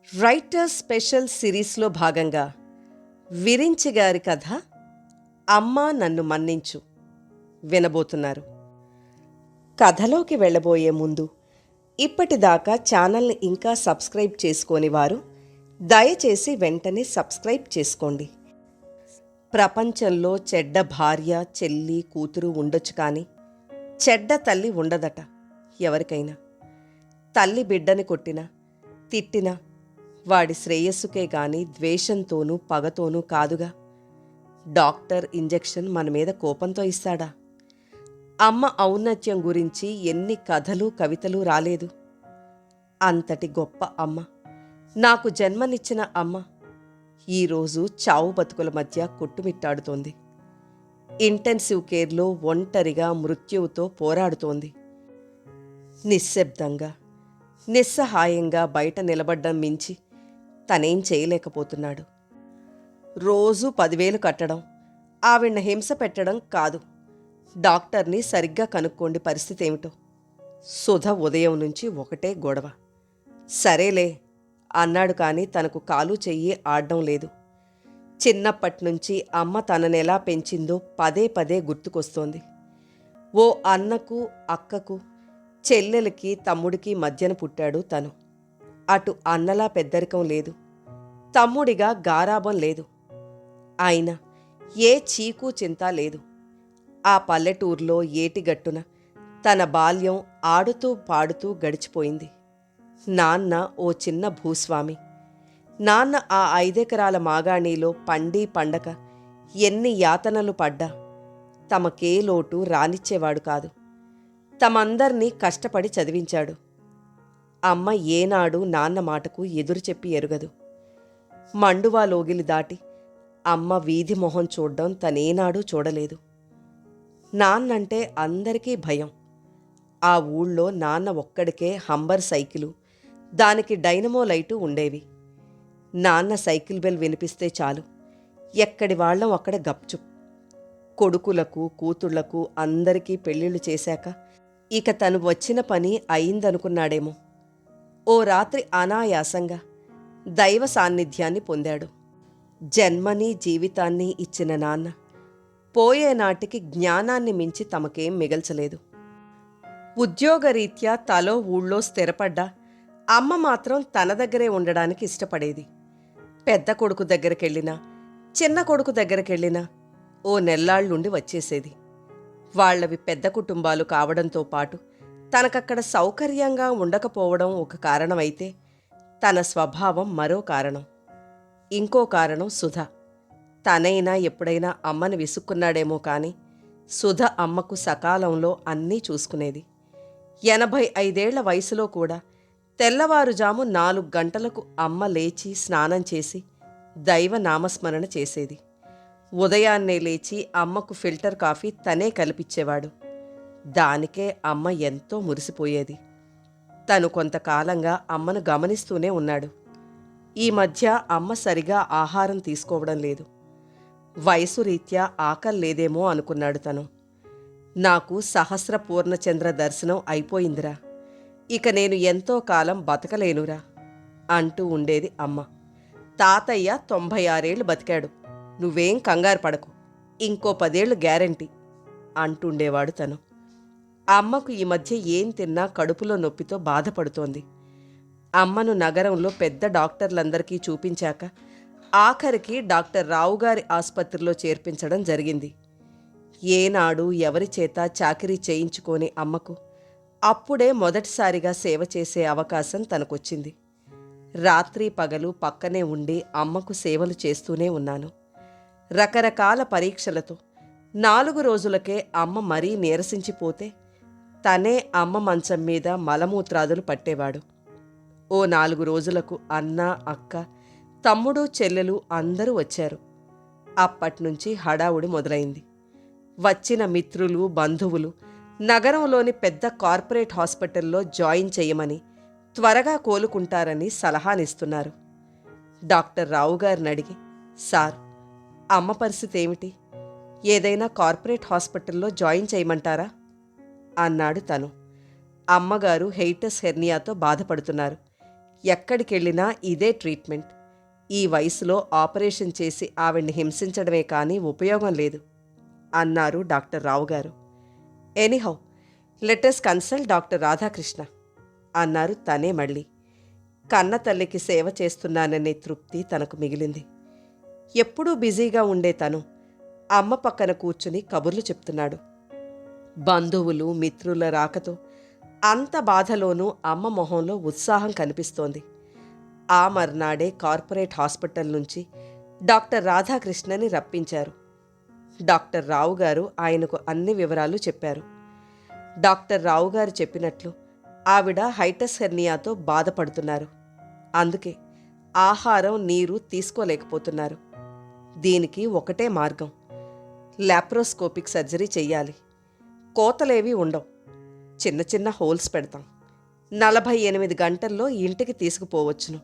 Writer special సిరీస్లో భాగంగా విరించి గారి కథ అమ్మా నన్ను మన్నించు వినబోతున్నారు. కథలోకి వెళ్ళబోయే ముందు ఇప్పటిదాకా ఛానల్ని ఇంకా సబ్స్క్రైబ్ చేసుకోని వారు దయచేసి వెంటనే సబ్స్క్రైబ్ చేసుకోండి. ప్రపంచంలో చెడ్డ భార్య, చెల్లి, కూతురు ఉండొచ్చు, కానీ చెడ్డ తల్లి ఉండదట ఎవరికైనా. తల్లి బిడ్డని కొట్టినా, తిట్టినా వాడి శ్రేయస్సుకే గాని ద్వేషంతోనూ పగతోనూ కాదుగా. డాక్టర్ ఇంజెక్షన్ మన మీద కోపంతో ఇస్తాడా? అమ్మ ఔన్నత్యం గురించి ఎన్ని కథలు కవితలు రాలేదు. అంతటి గొప్ప అమ్మ, నాకు జన్మనిచ్చిన అమ్మ ఈరోజు చావు బతుకుల మధ్య కొట్టుమిట్టాడుతోంది. ఇంటెన్సివ్ కేర్లో ఒంటరిగా మృత్యువుతో పోరాడుతోంది. నిశ్శబ్దంగా, నిస్సహాయంగా బయట నిలబడ్డం మించి తనేం చేయలేకపోతున్నాడు. రోజూ 10,000 కట్టడం, ఆవిడ్ని హింస పెట్టడం కాదు. డాక్టర్ని సరిగ్గా కనుక్కోండి పరిస్థితి ఏమిటో. సుధ ఉదయం నుంచి ఒకటే గొడవ. సరేలే అన్నాడు, కానీ తనకు కాలు చెయ్యి ఆడడం లేదు. చిన్నప్పటినుంచి అమ్మ తననెలా పెంచిందో పదే పదే గుర్తుకొస్తోంది. ఓ అన్నకు, అక్కకు, చెల్లెలకి, తమ్ముడికి మధ్యన పుట్టాడు తను. అటు అన్నలా పెద్దరికం లేదు, తమ్ముడిగా గారాబం లేదు. అయినా ఏ చీకు చింత లేదు. ఆ పల్లెటూర్లో ఏటిగట్టున తన బాల్యం ఆడుతూ పాడుతూ గడిచిపోయింది. నాన్న ఓ చిన్న భూస్వామి. నాన్న ఆ 5 ఎకరాల మాగాణిలో పండి పండక ఎన్ని యాతనలు పడ్డా తమకే లోటు రానిచ్చేవాడు కాదు. తమందర్నీ కష్టపడి చదివించాడు. అమ్మ ఏనాడు నాన్న మాటకు ఎదురు చెప్పి ఎరుగదు. మండువా లోగిలి దాటి అమ్మ వీధి మొహం చూడ్డం తనేనాడూ చూడలేదు. నాన్నంటే అందరికీ భయం. ఆ ఊళ్ళో నాన్న ఒక్కడికే హంబర్ సైకిలు, దానికి డైనమో లైటు ఉండేవి. నాన్న సైకిల్ బెల్ వినిపిస్తే చాలు, ఎక్కడి వాళ్ళం అక్కడ గప్చుప్. కొడుకులకు, కూతుళ్లకు అందరికీ పెళ్ళిళ్ళు చేశాక ఇక తను వచ్చిన పని అయిందనుకున్నాడేమో. ఓ రాత్రి అనాయాసంగా దైవ సాన్నిధ్యాన్ని పొందాడు. జన్మని జీవితాన్ని ఇచ్చిన నాన్న పోయే నాటికి జ్ఞానాన్ని మించి తమకేం మిగల్చలేదు. ఉద్యోగరీత్యా తలో ఊళ్ళో స్థిరపడ్డా అమ్మ మాత్రం తన దగ్గరే ఉండడానికి ఇష్టపడేది. పెద్ద కొడుకు దగ్గరికెళ్ళినా, చిన్న కొడుకు దగ్గరికెళ్ళినా ఓ నెల్లాళ్ళుండి వచ్చేసేది. వాళ్లవి పెద్ద కుటుంబాలు కావడంతో పాటు తనకక్కడ సౌకర్యంగా ఉండకపోవడం ఒక కారణమైతే, తన స్వభావం మరో కారణం. ఇంకో కారణం సుధ. తనైనా ఎప్పుడైనా అమ్మని విసుక్కున్నాడేమో కానీ సుధ అమ్మకు సకాలంలో అన్నీ చూసుకునేది. 85 ఏళ్ల వయసులో కూడా తెల్లవారుజాము 4 గంటలకు అమ్మ లేచి స్నానం చేసి దైవ నామస్మరణ చేసేది. ఉదయాన్నే లేచి అమ్మకు ఫిల్టర్ కాఫీ తనే కలిపిచ్చేవాడు. దానికే అమ్మ ఎంతో మురిసిపోయేది. తను కొంతకాలంగా అమ్మను గమనిస్తూనే ఉన్నాడు. ఈ మధ్య అమ్మ సరిగా ఆహారం తీసుకోవడం లేదు. వయసు రీత్యా ఆకలి లేదేమో అనుకున్నాడు తను. నాకు సహస్ర పూర్ణచంద్ర దర్శనం అయిపోయిందిరా, ఇక నేను ఎంతో కాలం బతకలేనురా అంటూ ఉండేది అమ్మ. తాతయ్య 96 ఏళ్ళు బతికాడు, నువ్వేం కంగారు పడకు, ఇంకో 10 ఏళ్ళు గ్యారంటీ అంటుండేవాడు తను. అమ్మకు ఈ మధ్య ఏం తిన్నా కడుపులో నొప్పితో బాధపడుతోంది. అమ్మను నగరంలో పెద్ద డాక్టర్లందరికీ చూపించాక ఆఖరికి డాక్టర్ రావుగారి ఆసుపత్రిలో చేర్పించడం జరిగింది. ఏనాడు ఎవరి చేత చాకిరీ చేయించుకోని అమ్మకు అప్పుడే మొదటిసారిగా సేవ చేసే అవకాశం తనకొచ్చింది. రాత్రి పగలు పక్కనే ఉండి అమ్మకు సేవలు చేస్తూనే ఉన్నాను. రకరకాల పరీక్షలతో 4 రోజులకే అమ్మ మరీ నీరసించిపోతే తనే అమ్మ మంచం మీద మలమూత్రాదులు పట్టేవాడు. ఓ 4 రోజులకు అన్న, అక్క, తమ్ముడు, చెల్లెలు అందరూ వచ్చారు. అప్పట్నుంచి హడావుడి మొదలైంది. వచ్చిన మిత్రులు, బంధువులు నగరంలోని పెద్ద కార్పొరేట్ హాస్పిటల్లో జాయిన్ చేయమని, త్వరగా కోలుకుంటారని సలహానిస్తున్నారు. డాక్టర్ రావుగారిని అడిగి, సార్, అమ్మ పరిస్థితి ఏమిటి? ఏదైనా కార్పొరేట్ హాస్పిటల్లో జాయిన్ చేయమంటారా అన్నాడు తను. అమ్మగారు హెయిటస్ హెర్నియాతో బాధపడుతున్నారు. ఎక్కడికెళ్ళినా ఇదే ట్రీట్మెంట్. ఈ వయసులో ఆపరేషన్ చేసి ఆవిడ్ని హింసించడమే కానీ ఉపయోగం లేదు అన్నారు doctor Rao garu. Anyhow let's consult doctor Radhakrishna అన్నారు తనే మళ్ళీ. కన్న తల్లికి సేవ చేస్తున్నాననే తృప్తి తనకు మిగిలింది. ఎప్పుడూ బిజీగా ఉండే తను అమ్మ పక్కన కూర్చుని కబుర్లు చెప్తున్నాడు. బంధువులు మిత్రుల రాకతో అంత బాధలోనూ అమ్మ మొహంలో ఉత్సాహం కనిపిస్తోంది. ఆ మర్నాడే కార్పొరేట్ హాస్పిటల్ నుంచి డాక్టర్ రాధాకృష్ణని రప్పించారు. డాక్టర్ రావు గారు ఆయనకు అన్ని వివరాలు చెప్పారు. డాక్టర్ రావు గారు చెప్పినట్లు ఆవిడ హైటస్ హెర్నియాతో బాధపడుతున్నారు. అందుకే ఆహారం నీరు తీసుకోలేకపోతున్నారు. దీనికి ఒకటే మార్గం, లాప్రోస్కోపిక్ సర్జరీ చెయ్యాలి. కోతలేవీ ఉండవు, చిన్న చిన్న హోల్స్ పెడతాం. 48 గంటల్లో ఇంటికి తీసుకుపోవచ్చును.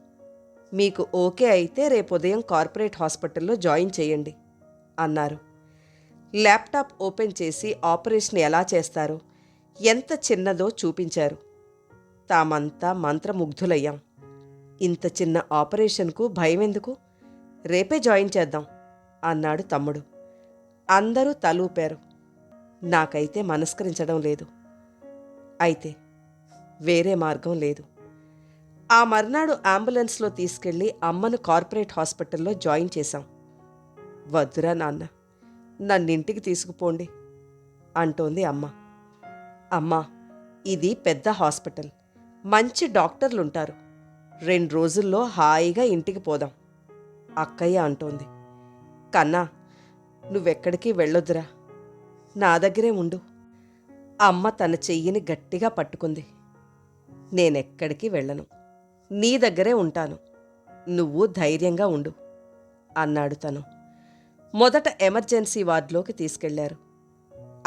మీకు ఓకే అయితే రేపు ఉదయం కార్పొరేట్ హాస్పిటల్లో జాయిన్ చేయండి అన్నారు. ల్యాప్టాప్ ఓపెన్ చేసి ఆపరేషన్ ఎలా చేస్తారో, ఎంత చిన్నదో చూపించారు. తామంతా మంత్రముగ్ధులయ్యాం. ఇంత చిన్న ఆపరేషన్కు భయమెందుకు, రేపే జాయిన్ చేద్దాం అన్నాడు తమ్ముడు. అందరూ తలూపారు. నాకైతే మనస్కరించడం లేదు. అయితే వేరే మార్గం లేదు. ఆ మర్నాడు అంబులెన్స్లో తీసుకెళ్లి అమ్మను కార్పొరేట్ హాస్పిటల్లో జాయిన్ చేశాం. వద్దురా నాన్న, నన్నింటికి తీసుకుపోండి అంటోంది అమ్మ. అమ్మా, ఇది పెద్ద హాస్పిటల్, మంచి డాక్టర్లుంటారు. 2 రోజుల్లో హాయిగా ఇంటికి పోదాం అక్కయ్య అంటోంది. కన్నా, నువ్వెక్కడికి వెళ్ళొద్దురా, నా దగ్గరే ఉండు. అమ్మ తన చెయ్యిని గట్టిగా పట్టుకుంది. నేనెక్కడికి వెళ్ళను, నీ దగ్గరే ఉంటాను, నువ్వు ధైర్యంగా ఉండు అన్నాడు తను. మొదట ఎమర్జెన్సీ వార్డులోకి తీసుకెళ్లారు.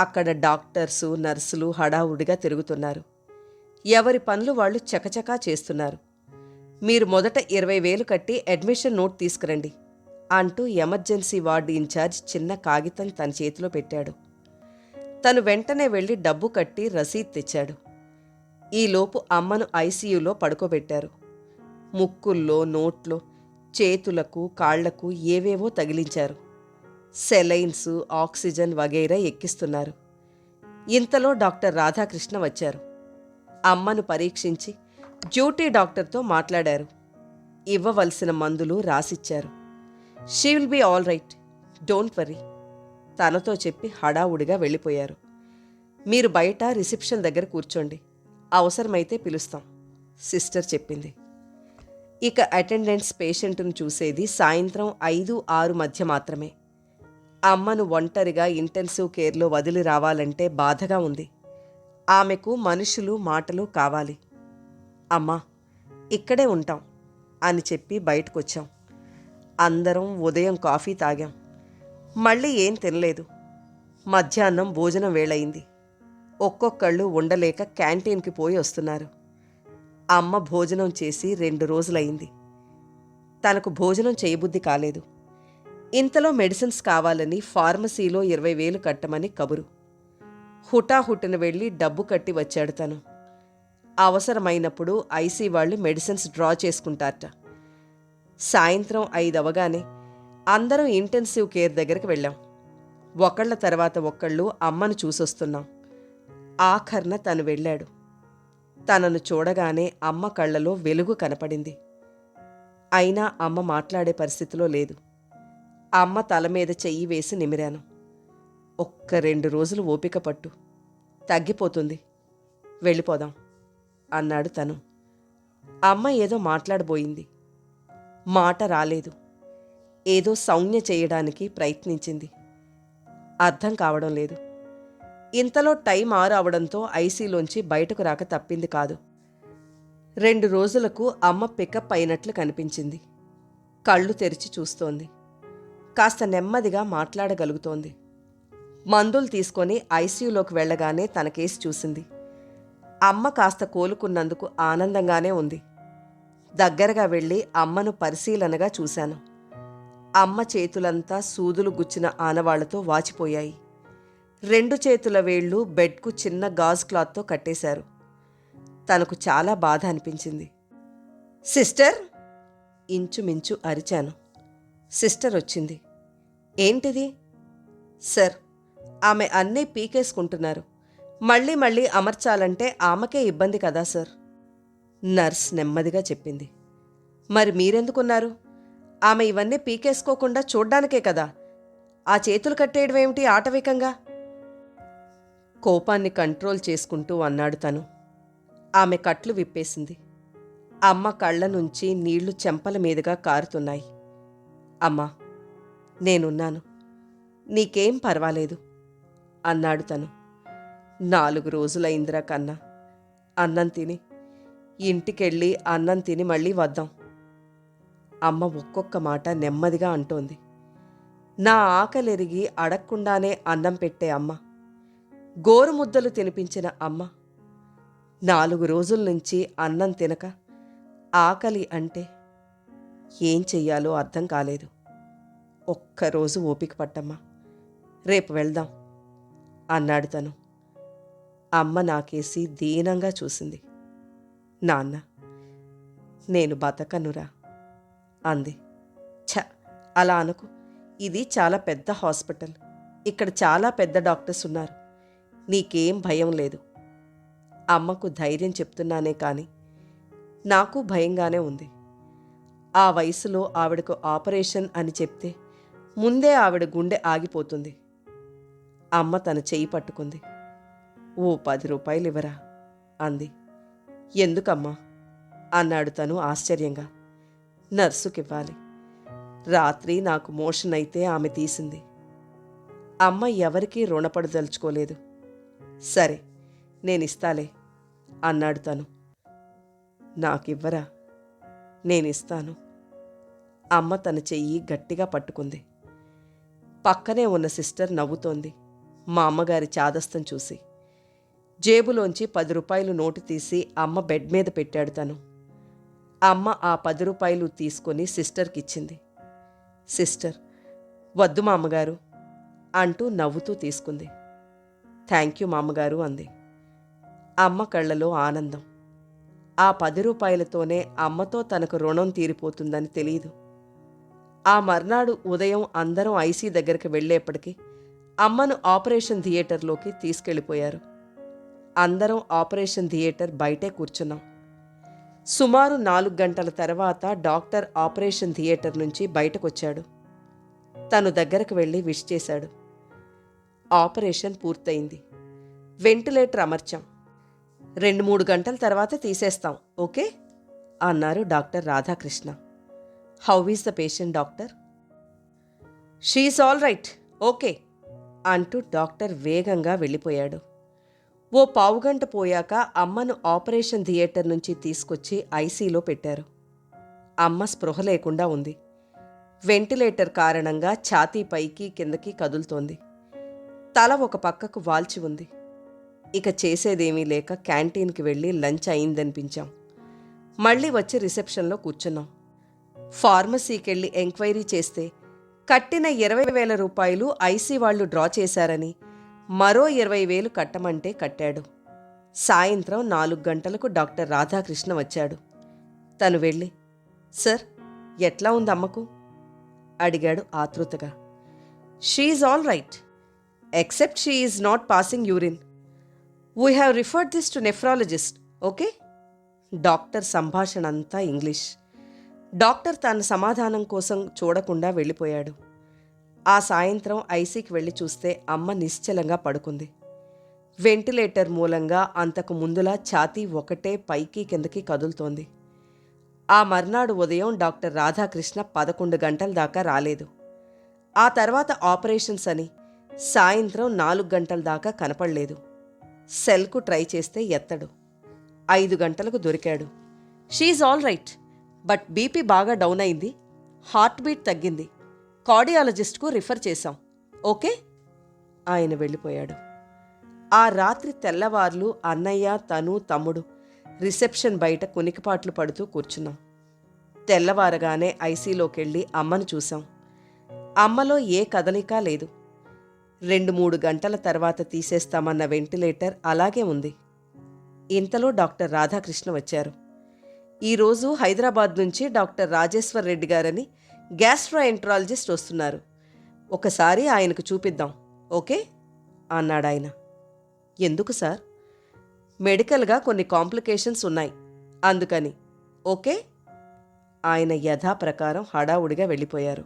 అక్కడ డాక్టర్సు నర్సులు హడావుడిగా తిరుగుతున్నారు. ఎవరి పనులు వాళ్ళు చకచకా చేస్తున్నారు. మీరు మొదట 20,000 కట్టి అడ్మిషన్ నోట్ తీసుకురండి అంటూ ఎమర్జెన్సీ వార్డు ఇన్ఛార్జ్ చిన్న కాగితం తన చేతిలో పెట్టాడు. తను వెంటనే వెళ్ళి డబ్బు కట్టి రసీద్ తెచ్చాడు. ఈలోపు అమ్మను ఐసీయూలో పడుకోబెట్టారు. ముక్కుల్లో, నోట్లో, చేతులకు, కాళ్లకు ఏవేవో తగిలించారు. సెలైన్స్, ఆక్సిజన్ వగైరా ఎక్కిస్తున్నారు. ఇంతలో డాక్టర్ రాధాకృష్ణ వచ్చారు. అమ్మను పరీక్షించి డ్యూటీ డాక్టర్తో మాట్లాడారు. ఇవ్వవలసిన మందులు రాసిచ్చారు. She will be all right, don't worry తనతో చెప్పి హడావుడిగా వెళ్ళిపోయారు. మీరు బయట రిసెప్షన్ దగ్గర కూర్చోండి, అవసరమైతే పిలుస్తాం సిస్టర్ చెప్పింది. ఇక అటెండెంట్స్ పేషెంట్ను చూసేది సాయంత్రం 5-6 మధ్య మాత్రమే. అమ్మను ఒంటరిగా ఇంటెన్సివ్ కేర్లో వదిలి రావాలంటే బాధగా ఉంది. ఆమెకు మనుషులు మాటలు కావాలి. అమ్మా, ఇక్కడే ఉంటాం అని చెప్పి బయటకొచ్చాం. అందరం ఉదయం కాఫీ తాగాం. మళ్ళీ ఏం తినలేదు. మధ్యాహ్నం భోజనం వేళయింది. ఒక్కొక్కళ్ళు ఉండలేక క్యాంటీన్కి పోయి వస్తున్నారు. అమ్మ భోజనం చేసి 2 రోజులయింది. తనకు భోజనం చేయబుద్ధి కాలేదు. ఇంతలో మెడిసిన్స్ కావాలని ఫార్మసీలో 20,000 కట్టమని కబురు. హుటాహుటిన వెళ్ళి డబ్బు కట్టి వచ్చాడు తను. అవసరమైనప్పుడు ఐసీ వాళ్ళు మెడిసిన్స్ డ్రా చేసుకుంటారట. సాయంత్రం 5 అవగానే అందరం ఇంటెన్సివ్ కేర్ దగ్గరికి వెళ్ళాం. ఒకళ్ళ తర్వాత ఒకళ్ళు అమ్మను చూసొస్తున్నాం. ఆఖర్న తను వెళ్ళాడు. తనను చూడగానే అమ్మ కళ్ళలో వెలుగు కనపడింది. అయినా అమ్మ మాట్లాడే పరిస్థితిలో లేదు. అమ్మ తల మీద చెయ్యి వేసి నిమిరాను. ఒక్క 2 రోజులు ఓపిక పట్టు, తగ్గిపోతుంది, వెళ్ళిపోదాం అన్నాడు తను. అమ్మ ఏదో మాట్లాడబోయింది. మాట రాలేదు. ఏదో సౌజ్ఞ చేయడానికి ప్రయత్నించింది. అర్థం కావడం లేదు. ఇంతలో టైం 6 అవడంతో ఐసీలోంచి బయటకు రాక తప్పింది కాదు. 2 రోజులకు అమ్మ పికప్ అయినట్లు కనిపించింది. కళ్ళు తెరిచి చూస్తోంది. కాస్త నెమ్మదిగా మాట్లాడగలుగుతోంది. మందులు తీసుకొని ఐసీయూలోకి వెళ్ళగానే తన కేసు చూసింది. అమ్మ కాస్త కోలుకున్నందుకు ఆనందంగానే ఉంది. దగ్గరగా వెళ్ళి అమ్మను పరిశీలనగా చూశాను. అమ్మ చేతులంతా సూదులు గుచ్చిన ఆనవాళ్లతో వాచిపోయాయి. 2 చేతుల వేళ్లు బెడ్కు చిన్న గాజు క్లాత్తో కట్టేశారు. తనకు చాలా బాధ అనిపించింది. సిస్టర్, ఇంచుమించు అరిచాను. సిస్టర్ వచ్చింది. ఏంటిది? సార్, ఆమె అన్నీ పీకేసుకుంటున్నారు. మళ్ళీ మళ్ళీ అమర్చాలంటే ఆమెకే ఇబ్బంది కదా సార్. నర్స్ నెమ్మదిగా చెప్పింది. మరి మీరెందుకున్నారు? ఆమె ఇవన్నీ పీకేసుకోకుండా చూడ్డానికే కదా. ఆ చేతులు కట్టేయడం ఏమిటి ఆటవికంగా? కోపాన్ని కంట్రోల్ చేసుకుంటూ అన్నాడు తను. ఆమె కట్లు విప్పేసింది. అమ్మ కళ్ళ నుంచి నీళ్లు చెంపల మీదుగా కారుతున్నాయి. అమ్మా, నేనున్నాను, నీకేం పర్వాలేదు అన్నాడు తను. 4 రోజులైందిరా కన్నా, అన్నం తిని ఇంటికెళ్ళి అన్నం తిని మళ్ళీ వద్దాం. అమ్మ ఒక్కొక్క మాట నెమ్మదిగా అంటోంది. నా ఆకలెరిగి అడగకుండానే అన్నం పెట్టే అమ్మ, గోరుముద్దలు తినిపించిన అమ్మ, 4 రోజుల నుంచి అన్నం తినక ఆకలి అంటే ఏం చెయ్యాలో అర్థం కాలేదు. ఒక్కరోజు ఓపిక పట్టమ్మా, రేపు వెళ్దాం అన్నాడు తను. అమ్మ నాకేసి దీనంగా చూసింది. నాన్న, నేను బతకనురా అంది. ఛ, అలా అనుకు. ఇది చాలా పెద్ద హాస్పిటల్. ఇక్కడ చాలా పెద్ద డాక్టర్స్ ఉన్నారు. నీకేం భయం లేదు. అమ్మకు ధైర్యం చెప్తున్నానే కానీ నాకు భయంగానే ఉంది. ఆ వయసులో ఆవిడకు ఆపరేషన్ అని చెప్తే ముందే ఆవిడ గుండె ఆగిపోతుంది. అమ్మ తన చెయ్యి పట్టుకుంది. ఓ 10 రూపాయలు ఇవ్వరా అంది. ఎందుకమ్మా అన్నాడు తను ఆశ్చర్యంగా. నర్సుకివ్వాలి. రాత్రి నాకు మోషన్ అయితే ఆమె తీసింది. అమ్మ ఎవరికీ రుణపడదలుచుకోలేదు. సరే, నేనిస్తాలే అన్నాడు తను. నాకివ్వరా, నేనిస్తాను. అమ్మ తన చెయ్యి గట్టిగా పట్టుకుంది. పక్కనే ఉన్న సిస్టర్ నవ్వుతోంది మా అమ్మగారి చాదస్తం చూసి. జేబులోంచి 10 రూపాయలు నోటు తీసి అమ్మ బెడ్ మీద పెట్టాడు తను. అమ్మ ఆ 10 రూపాయలు తీసుకొని సిస్టర్కిచ్చింది. సిస్టర్, వద్దు మామ్మగారు అంటూ నవ్వుతూ తీసుకుంది. థ్యాంక్ యూ మామ్మగారు అంది. అమ్మ కళ్ళలో ఆనందం. ఆ 10 రూపాయలతోనే అమ్మతో తనకు రుణం తీరిపోతుందని తెలియదు. ఆ మర్నాడు ఉదయం అందరం ఐసీ దగ్గరికి వెళ్లేప్పటికీ అమ్మను ఆపరేషన్ థియేటర్లోకి తీసుకెళ్ళిపోయారు. అందరం ఆపరేషన్ థియేటర్ బయటే కూర్చున్నాం. సుమారు 4 గంటల తర్వాత డాక్టర్ ఆపరేషన్ థియేటర్ నుంచి బయటకొచ్చాడు. తను దగ్గరకు వెళ్ళి విష్ చేశాడు. ఆపరేషన్ పూర్తయింది. వెంటిలేటర్ అమర్చాం. 2-3 గంటల తర్వాత తీసేస్తాం, ఓకే అన్నారు doctor Radhakrishna. How is the patient doctor? She is all right, okay అంటూ డాక్టర్ వేగంగా వెళ్ళిపోయాడు. ఓ పావుగంట పోయాక అమ్మను ఆపరేషన్ థియేటర్ నుంచి తీసుకొచ్చి ఐసీలో పెట్టారు. అమ్మ స్పృహ లేకుండా ఉంది. వెంటిలేటర్ కారణంగా ఛాతీ పైకి కిందకి కదులుతోంది. తల ఒక పక్కకు వాల్చి ఉంది. ఇక చేసేదేమీ లేక క్యాంటీన్కి వెళ్ళి లంచ్ అయిందనిపించాం. మళ్ళీ వచ్చి రిసెప్షన్లో కూర్చున్నాం. ఫార్మసీకెళ్ళి ఎంక్వైరీ చేస్తే కట్టిన 20,000 రూపాయలు ఐసీ వాళ్ళు డ్రా చేశారని మరో 20,000 కట్టమంటే కట్టాడు. సాయంత్రం 4 గంటలకు డాక్టర్ రాధాకృష్ణ వచ్చాడు. తను వెళ్ళి, సార్, ఎట్లా ఉంది అమ్మకు అడిగాడు ఆతృతగా. She is all right, except she is not passing urine. We have referred this to nephrologist, okay. Doctor సంభాషణ అంతా ఇంగ్లీష్. డాక్టర్ తన సమాధానం కోసం చూడకుండా వెళ్ళిపోయాడు. ఆ సాయంత్రం ఐసీకి వెళ్ళి చూస్తే అమ్మ నిశ్చలంగా పడుకుంది. వెంటిలేటర్ మూలంగా అంతకు ముందులా ఛాతీ ఒకటే పైకి కిందకి కదులుతోంది. ఆ మర్నాడు ఉదయం డాక్టర్ రాధాకృష్ణ 11 గంటల దాకా రాలేదు. ఆ తర్వాత ఆపరేషన్స్ అని సాయంత్రం 4 గంటల దాకా కనపడలేదు. సెల్కు ట్రై చేస్తే ఎత్తడు. 5 గంటలకు దొరికాడు. She is all right, but BP బాగా డౌన్ అయింది, హార్ట్ బీట్ తగ్గింది, కార్డియాలజిస్ట్కు రిఫర్ చేశాం, ఓకే. ఆయన వెళ్ళిపోయాడు. ఆ రాత్రి తెల్లవార్లు అన్నయ్య, తను, తమ్ముడు రిసెప్షన్ బయట కునికిపాట్లు పడుతూ కూర్చున్నాం. తెల్లవారగానే ఐసీలోకెళ్ళి అమ్మను చూశాం. అమ్మలో ఏ కదలిక లేదు. 2-3 గంటల తర్వాత తీసేస్తామన్న వెంటిలేటర్ అలాగే ఉంది. ఇంతలో డాక్టర్ రాధాకృష్ణ వచ్చారు. ఈరోజు హైదరాబాద్ నుంచి డాక్టర్ రాజేశ్వర్ రెడ్డి గారని గ్యాస్ట్రోఎంట్రాలజిస్ట్ వస్తున్నారు. ఒకసారి ఆయనకు చూపిద్దాం, ఓకే అన్నాడాయన. ఎందుకు సార్? మెడికల్గా కొన్ని కాంప్లికేషన్స్ ఉన్నాయి, అందుకని. ఓకే. ఆయన యథాప్రకారం హడావుడిగా వెళ్ళిపోయారు.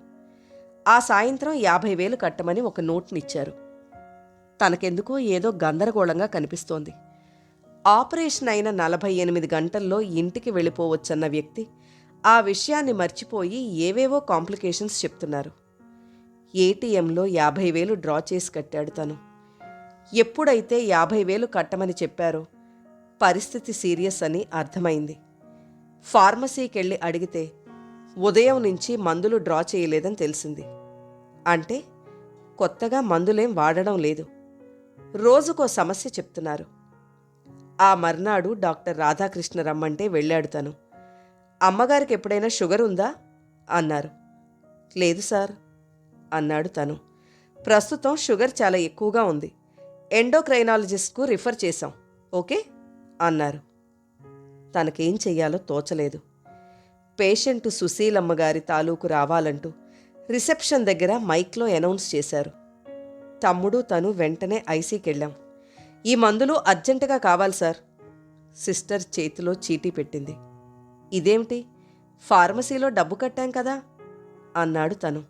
ఆ సాయంత్రం 50,000 కట్టమని ఒక నోట్నిచ్చారు. తనకెందుకో ఏదో గందరగోళంగా కనిపిస్తోంది. ఆపరేషన్ అయిన 48 గంటల్లో ఇంటికి వెళ్ళిపోవచ్చన్న వ్యక్తి ఆ విషయాన్ని మర్చిపోయి ఏవేవో కాంప్లికేషన్స్ చెప్తున్నారు. ఏటీఎంలో 50,000 డ్రా చేసి కట్టాడు తను. ఎప్పుడైతే 50,000 కట్టమని చెప్పారో పరిస్థితి సీరియస్ అని అర్థమైంది. ఫార్మసీకెళ్ళి అడిగితే ఉదయం నుంచి మందులు డ్రా చేయలేదని తెలిసింది. అంటే కొత్తగా మందులేం వాడడం లేదు, రోజుకో సమస్య చెప్తున్నారు. ఆ మర్నాడు డాక్టర్ రాధాకృష్ణ రమ్మంటే వెళ్ళాడు తను. అమ్మగారికి ఎప్పుడైనా షుగర్ ఉందా అన్నారు. లేదు సార్ అన్నాడు తను. ప్రస్తుతం షుగర్ చాలా ఎక్కువగా ఉంది, ఎండోక్రైనాలజిస్ట్కు రిఫర్ చేశాం, ఓకే అన్నారు. తనకేం చెయ్యాలో తోచలేదు. పేషెంట్ సుశీలమ్మగారి తాలూకు రావాలంటూ రిసెప్షన్ దగ్గర మైక్లో అనౌన్స్ చేశారు. తమ్ముడు తను వెంటనే ఐసీకెళ్ళాం. ఈ మందులు అర్జెంటుగా కావాలి సార్. సిస్టర్ చేతిలో చీటీ పెట్టింది. ఇదేమిటి, ఫార్మసీలో డబ్బు కట్టాం కదా అన్నాడు తను.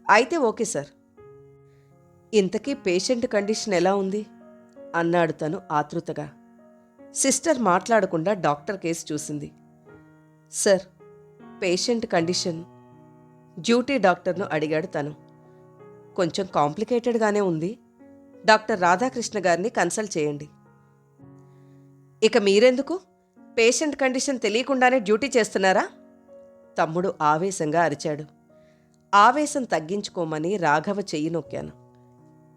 అయితే ఓకే సార్. ఇంతకీ పేషెంట్ కండిషన్ ఎలా ఉంది అన్నాడు తను ఆతృతగా. సిస్టర్ మాట్లాడకుండా డాక్టర్ కేసు చూసింది. Sir, patient condition. డ్యూటీ డాక్టర్ను అడిగాడు తను. కొంచెం కాంప్లికేటెడ్గానే ఉంది, డాక్టర్ రాధాకృష్ణ గారిని కన్సల్ట్ చేయండి. ఇక మీరెందుకు, పేషెంట్ కండిషన్ తెలియకుండానే డ్యూటీ చేస్తున్నారా? తమ్ముడు ఆవేశంగా అరిచాడు. ఆవేశం తగ్గించుకోమని రాఘవ చెయ్యి నొక్కాను.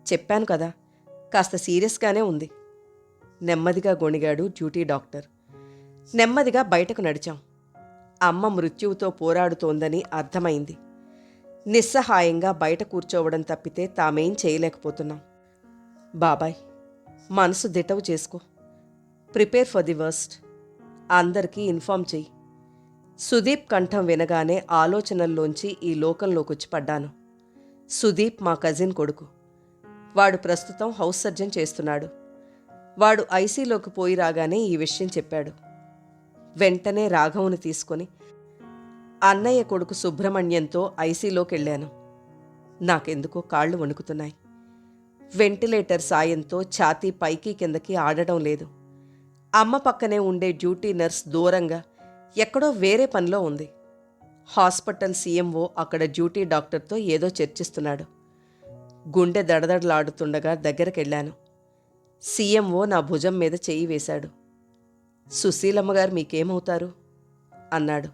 చెప్పాను కదా, కాస్త సీరియస్గానే ఉంది. నెమ్మదిగా గొణిగాడు డ్యూటీ డాక్టర్. నెమ్మదిగా బయటకు నడిచాం. అమ్మ మృత్యువుతో పోరాడుతోందని అర్థమైంది. నిస్సహాయంగా బయట కూర్చోవడం తప్పితే తామేం చేయలేకపోతున్నాం. బాబాయ్, మనసు దిటవు చేసుకో. Prepare for the worst. అందరికీ ఇన్ఫార్మ్ చెయ్యి. సుదీప్ కంఠం వినగానే ఆలోచనల్లోంచి ఈ లోకంలోకొచ్చి పడ్డాను. సుదీప్ మా కజిన్ కొడుకు. వాడు ప్రస్తుతం హౌస్ సర్జన్ చేస్తున్నాడు. వాడు ఐసీలోకి పోయి రాగానే ఈ విషయం చెప్పాడు. వెంటనే రాఘవుని తీసుకొని అన్నయ్య కొడుకు సుబ్రహ్మణ్యంతో ఐసీలోకి వెళ్ళాను. నాకెందుకో కాళ్ళు వణుకుతున్నాయి. వెంటిలేటర్ సాయంతో ఛాతీ పైకి కిందకి ఆడడం లేదు. అమ్మ పక్కనే ఉండే డ్యూటీ నర్స్ దూరంగా ఎక్కడో వేరే పనిలో ఉంది. హాస్పిటల్ సీఎంఓ అక్కడ డ్యూటీ డాక్టర్తో ఏదో చర్చిస్తున్నాడు. గుండె దడదడలాడుతుండగా దగ్గరకెళ్ళాను. సీఎంఓ నా భుజం మీద చెయ్యి వేశాడు. సుశీలమ్మగారు మీకేమవుతారు అన్నాడు.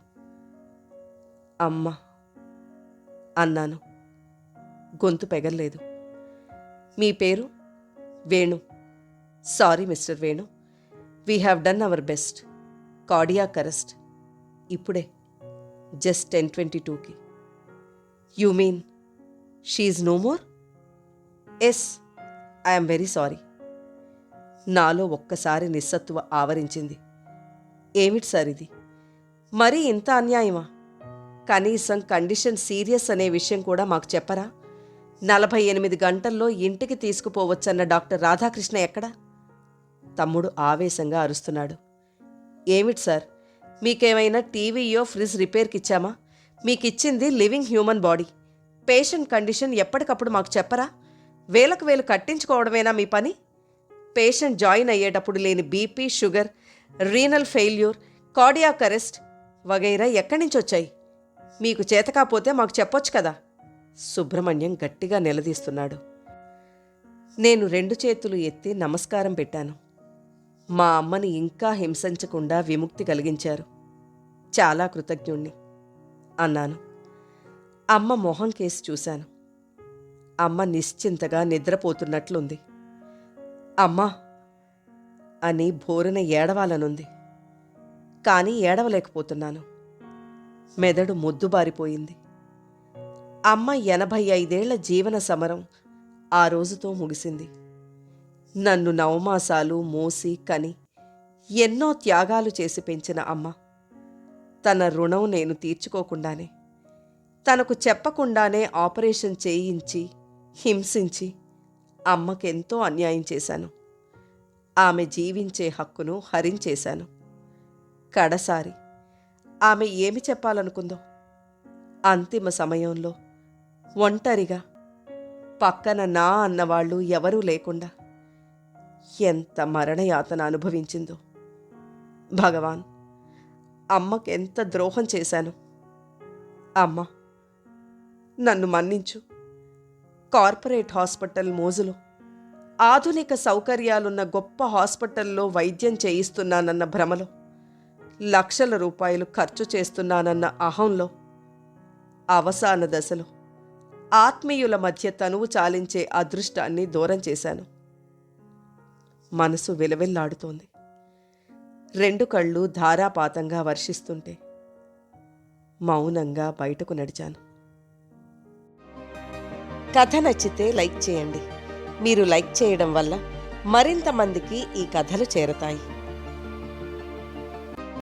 అమ్మ అన్నాను. గొంతు పెగల్లేదు. మీ పేరు? Venu. Sorry mister Venu, we have done our best. Cardiac arrest. ఇప్పుడే, జస్ట్ 10:22కి. You mean she no more? Yes, I'm very sorry. నాలో ఒక్కసారి నిస్సత్తువ ఆవరించింది. ఏమిటి సార్ ఇది? మరీ ఇంత అన్యాయమా? కనీసం కండిషన్ సీరియస్ అనే విషయం కూడా మాకు చెప్పరా? 48 గంటల్లో ఇంటికి తీసుకుపోవచ్చన్న డాక్టర్ రాధాకృష్ణ ఎక్కడా? తమ్ముడు ఆవేశంగా అరుస్తున్నాడు. ఏమిటి సార్, మీకేమైనా టీవీయో ఫ్రిడ్జ్ రిపేర్కి ఇచ్చామా? మీకిచ్చింది living human body. Patient condition ఎప్పటికప్పుడు మాకు చెప్పరా? వేలకు వేలు కట్టించుకోవడమేనా మీ పని? పేషెంట్ జాయిన్ అయ్యేటప్పుడు లేని BP, sugar, renal failure, cardiac arrest వగైరా ఎక్కడి నుంచి వచ్చాయి? మీకు చేతకాపోతే మాకు చెప్పొచ్చు కదా. సుబ్రహ్మణ్యం గట్టిగా నిలదీస్తున్నాడు. నేను 2 చేతులు ఎత్తి నమస్కారం పెట్టాను. మా అమ్మని ఇంకా హింసించకుండా విముక్తి కలిగించారు. చాలా కృతజ్ఞుణ్ణి అన్నాను. అమ్మ మొహం కేసి చూశాను. అమ్మ నిశ్చింతగా నిద్రపోతున్నట్లుంది. అమ్మా అని భోరున ఏడవాలనుంది. కానీ ఏడవలేకపోతున్నాను. మెదడు మొద్దుబారిపోయింది. అమ్మ 85 ఏళ్ల జీవన సమరం ఆ రోజుతో ముగిసింది. నన్ను నవమాసాలు మోసి కని ఎన్నో త్యాగాలు చేసి పెంచిన అమ్మ తన రుణం నేను తీర్చుకోకుండానే, తనకు చెప్పకుండానే ఆపరేషన్ చేయించి హింసించి అమ్మకెంతో అన్యాయం చేశాను. ఆమె జీవించే హక్కును హరించేశాను. కడసారి ఆమె ఏమి చెప్పాలనుకుందో, అంతిమ సమయంలో ఒంటరిగా పక్కన నా అన్నవాళ్ళు ఎవరూ లేకుండా ఎంత మరణయాతన అనుభవించిందో. భగవాన్, అమ్మకెంత ద్రోహం చేశాను. అమ్మ, నన్ను మన్నించు. కార్పొరేట్ హాస్పిటల్ మోజులో ఆధునిక సౌకర్యాలున్న గొప్ప హాస్పిటల్లో వైద్యం చేయిస్తున్నానన్న భ్రమలో, లక్షల రూపాయలు ఖర్చు చేస్తున్నానన్న అహంలో, అవసాన దశలో ఆత్మీయుల మధ్య తనువు చాలించే అదృష్టాన్ని దూరం చేశాను. మనసు విలవిల్లాడుతోంది. 2 కళ్ళు ధారాపాతంగా వర్షిస్తుంటే మౌనంగా బయటకు నడిచాను. కథ నచ్చితే లైక్ చేయండి. మీరు లైక్ చేయడం వల్ల మరింత మందికి ఈ కథలు చేరతాయి.